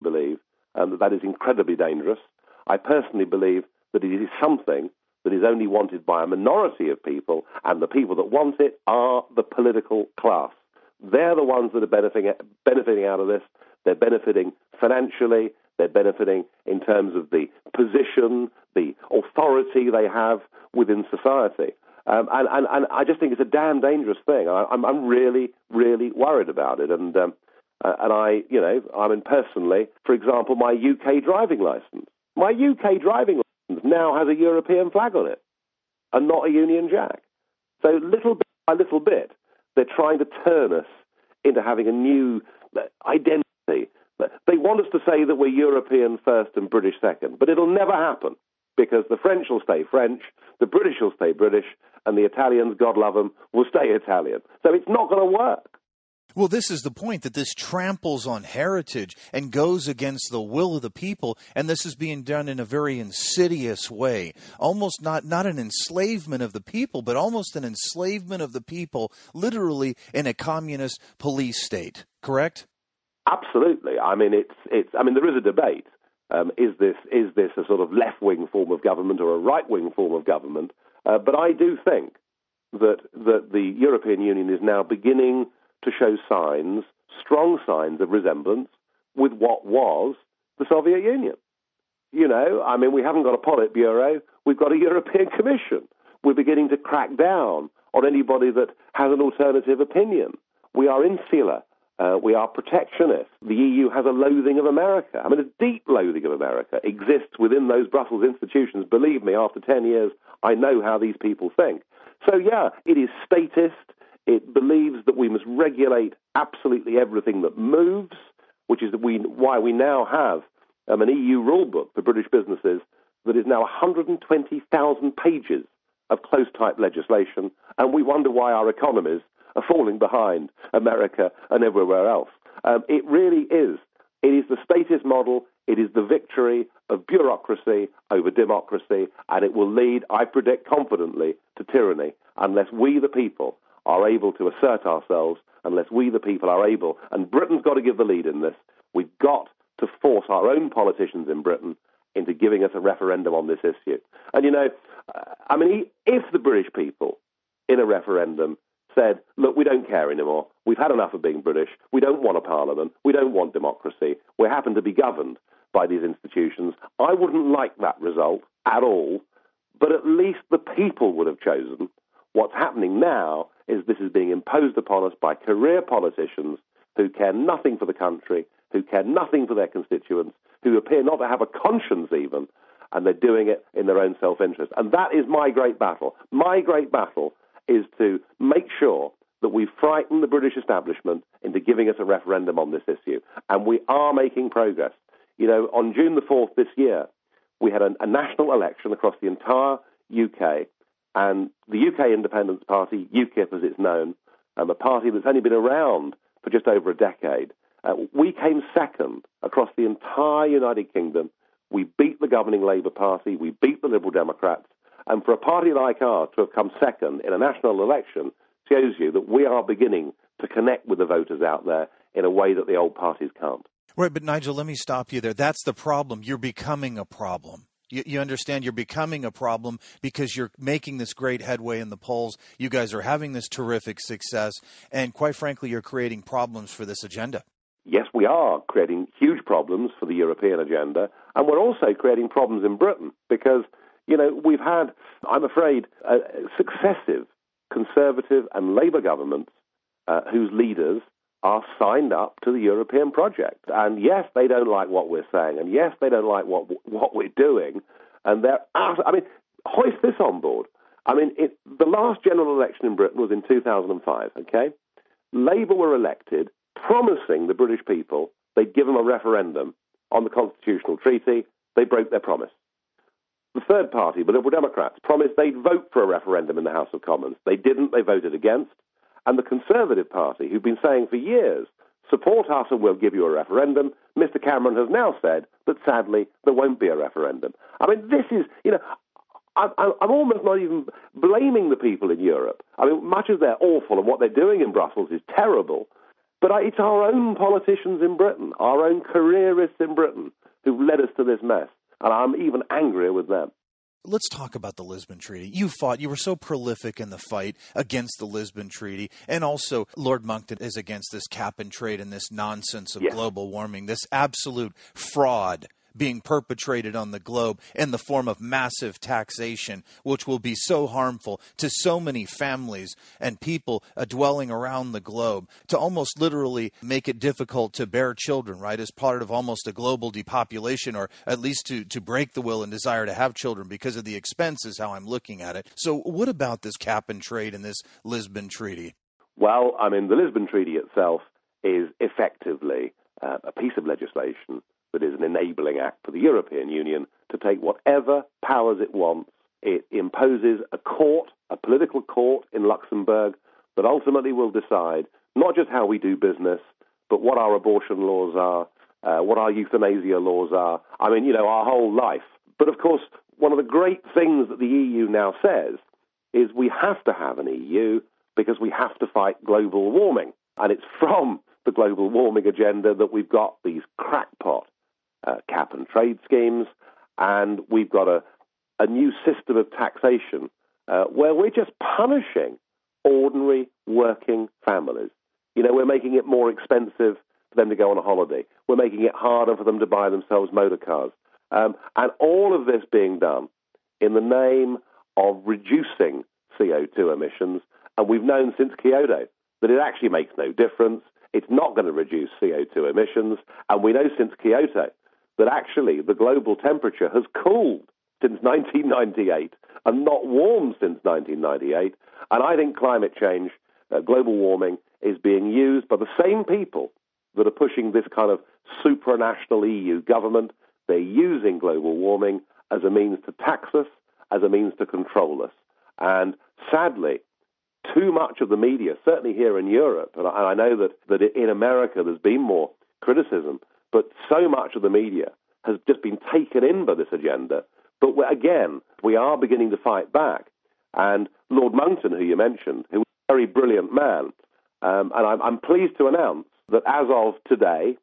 believe that is incredibly dangerous. I personally believe that it is something that is only wanted by a minority of people, and the people that want it are the political class. They're the ones that are benefiting out of this. They're benefiting financially. They're benefiting in terms of the position, the authority they have within society. And I just think it's a damn dangerous thing. I'm really, really worried about it. And I mean, personally, for example, my UK driving licence. My UK driving licence now has a European flag on it and not a Union Jack. So little bit by little bit, they're trying to turn us into having a new identity. They want us to say that we're European first and British second, but it'll never happen because the French will stay French, the British will stay British, and the Italians, God love them, will stay Italian. So it's not going to work. Well, this is the point, that this tramples on heritage and goes against the will of the people, and this is being done in a very insidious way, almost not an enslavement of the people, but almost an enslavement of the people, literally in a communist police state, correct? Absolutely. I mean, there is a debate. Is this a sort of left-wing form of government or a right-wing form of government? But I do think that the European Union is now beginning to show signs, strong signs of resemblance with what was the Soviet Union. You know, I mean, we haven't got a Politburo, we've got a European Commission. We're beginning to crack down on anybody that has an alternative opinion. We are insular. We are protectionist. The EU has a loathing of America. I mean, a deep loathing of America exists within those Brussels institutions. Believe me, after 10 years, I know how these people think. So, yeah, it is statist. It believes that we must regulate absolutely everything that moves, which is why we now have an EU rule book for British businesses that is now 120,000 pages of close-type legislation, and we wonder why our economies are falling behind America and everywhere else. It really is. It is the statist model. It is the victory of bureaucracy over democracy, and it will lead, I predict confidently, to tyranny unless we, the people, are able to assert ourselves, unless we, the people, are able, and Britain's got to give the lead in this. We've got to force our own politicians in Britain into giving us a referendum on this issue. And, you know, I mean, if the British people in a referendum said, look, we don't care anymore, we've had enough of being British, we don't want a parliament, we don't want democracy, we happen to be governed by these institutions, I wouldn't like that result at all, but at least the people would have chosen. What's happening now is this is being imposed upon us by career politicians who care nothing for the country, who care nothing for their constituents, who appear not to have a conscience even, and they're doing it in their own self-interest. And that is my great battle. My great battle is to make sure that we frighten the British establishment into giving us a referendum on this issue. And we are making progress. You know, on June the 4th this year, we had a national election across the entire UK, and the UK Independence Party, UKIP as it's known, a party that's only been around for just over a decade, we came second across the entire United Kingdom. We beat the governing Labour Party, we beat the Liberal Democrats, and for a party like ours to have come second in a national election shows you that we are beginning to connect with the voters out there in a way that the old parties can't. Right, but Nigel, let me stop you there. That's the problem. You're becoming a problem. You understand you're becoming a problem because you're making this great headway in the polls. You guys are having this terrific success. And quite frankly, you're creating problems for this agenda. Yes, we are creating huge problems for the European agenda. And we're also creating problems in Britain because, you know, we've had, I'm afraid, successive Conservative and Labour governments whose leaders are signed up to the European project. And yes, they don't like what we're saying. And yes, they don't like what we're doing. And hoist this on board. I mean, the last general election in Britain was in 2005, okay? Labour were elected promising the British people they'd give them a referendum on the constitutional treaty. They broke their promise. The third party, the Liberal Democrats, promised they'd vote for a referendum in the House of Commons. They didn't. They voted against. And the Conservative Party, who've been saying for years, support us and we'll give you a referendum, Mr. Cameron has now said that, sadly, there won't be a referendum. I mean, this is, you know, I'm almost not even blaming the people in Europe. I mean, much as they're awful and what they're doing in Brussels is terrible, But it's our own politicians in Britain, our own careerists in Britain, who've led us to this mess. And I'm even angrier with them. Let's talk about the Lisbon Treaty. You were so prolific in the fight against the Lisbon Treaty, and also Lord Monckton is against this cap and trade and this nonsense of global warming, this absolute fraud being perpetrated on the globe in the form of massive taxation, which will be so harmful to so many families and people dwelling around the globe, to almost literally make it difficult to bear children, right, as part of almost a global depopulation, or at least to break the will and desire to have children because of the expenses, how I'm looking at it. So what about this cap and trade and this Lisbon Treaty? Well, I mean, the Lisbon Treaty itself is effectively a piece of legislation that is an enabling act for the European Union to take whatever powers it wants. It imposes a court, a political court in Luxembourg, that ultimately will decide not just how we do business, but what our abortion laws are, what our euthanasia laws are. I mean, you know, our whole life. But of course, one of the great things that the EU now says is we have to have an EU because we have to fight global warming. And it's from the global warming agenda that we've got these crackpot cap and trade schemes, and we've got a new system of taxation where we're just punishing ordinary working families. You know, we're making it more expensive for them to go on a holiday. We're making it harder for them to buy themselves motor cars. And all of this being done in the name of reducing CO2 emissions. And we've known since Kyoto that it actually makes no difference. It's not going to reduce CO2 emissions. And we know since Kyoto that actually the global temperature has cooled since 1998 and not warmed since 1998. And I think climate change, global warming, is being used by the same people that are pushing this kind of supranational EU government. They're using global warming as a means to tax us, as a means to control us. And sadly, too much of the media, certainly here in Europe, and I know that in America there's been more criticism, but so much of the media has just been taken in by this agenda. But again, we are beginning to fight back. And Lord Monckton, who you mentioned, who was a very brilliant man, and I'm pleased to announce that as of today,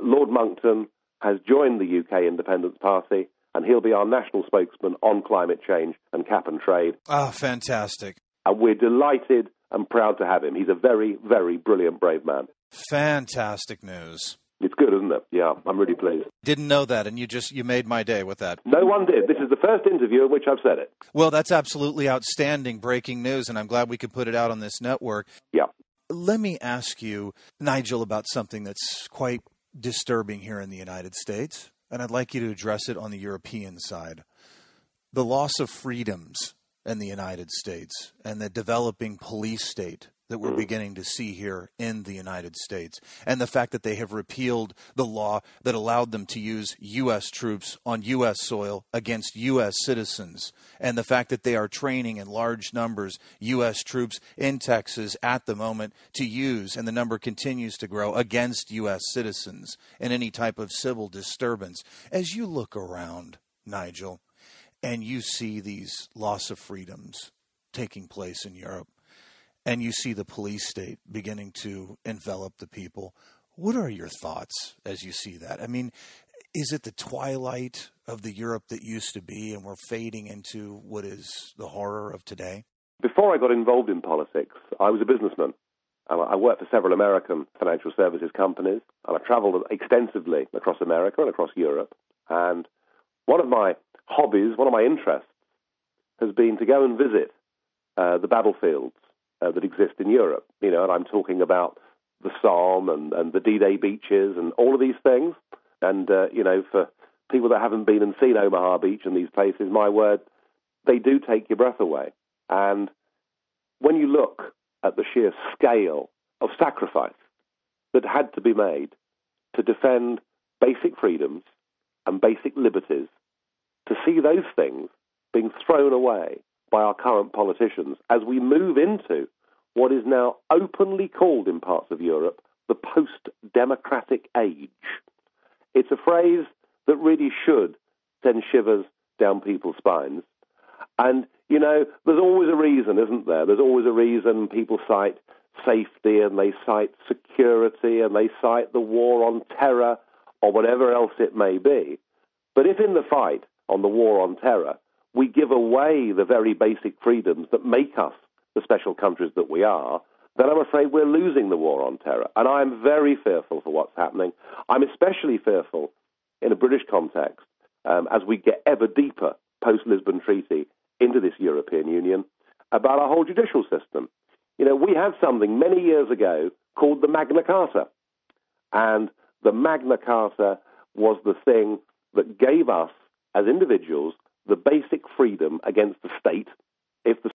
Lord Monckton has joined the UK Independence Party, and he'll be our national spokesman on climate change and cap and trade. Ah, fantastic. And we're delighted and proud to have him. He's a very, very brilliant, brave man. Fantastic news. It's good, isn't it? Yeah, I'm really pleased. Didn't know that, and you made my day with that. No one did. This is the first interview in which I've said it. Well, that's absolutely outstanding breaking news, and I'm glad we could put it out on this network. Yeah. Let me ask you, Nigel, about something that's quite disturbing here in the United States, and I'd like you to address it on the European side. The loss of freedoms in the United States and the developing police state that we're beginning to see here in the United States, and the fact that they have repealed the law that allowed them to use U.S. troops on U.S. soil against U.S. citizens, and the fact that they are training in large numbers U.S. troops in Texas at the moment to use, and the number continues to grow, against U.S. citizens in any type of civil disturbance. As you look around, Nigel, and you see these loss of freedoms taking place in Europe, and you see the police state beginning to envelop the people, what are your thoughts as you see that? I mean, is it the twilight of the Europe that used to be, and we're fading into what is the horror of today? Before I got involved in politics, I was a businessman. I worked for several American financial services companies, and I traveled extensively across America and across Europe. And one of my hobbies, one of my interests, has been to go and visit the battlefields that exist in Europe. You know, and I'm talking about the Somme and the D-Day beaches and all of these things. And, you know, for people that haven't been and seen Omaha Beach and these places, my word, they do take your breath away. And when you look at the sheer scale of sacrifice that had to be made to defend basic freedoms and basic liberties, to see those things being thrown away by our current politicians as we move into what is now openly called in parts of Europe the post-democratic age. It's a phrase that really should send shivers down people's spines. And, you know, there's always a reason, isn't there? There's always a reason. People cite safety and they cite security and they cite the war on terror or whatever else it may be. But if in the fight on the war on terror we give away the very basic freedoms that make us the special countries that we are, then I'm afraid we're losing the war on terror. And I'm very fearful for what's happening. I'm especially fearful in a British context as we get ever deeper post-Lisbon Treaty into this European Union about our whole judicial system. You know, we had something many years ago called the Magna Carta. And the Magna Carta was the thing that gave us, as individuals, the basic freedom against the state if the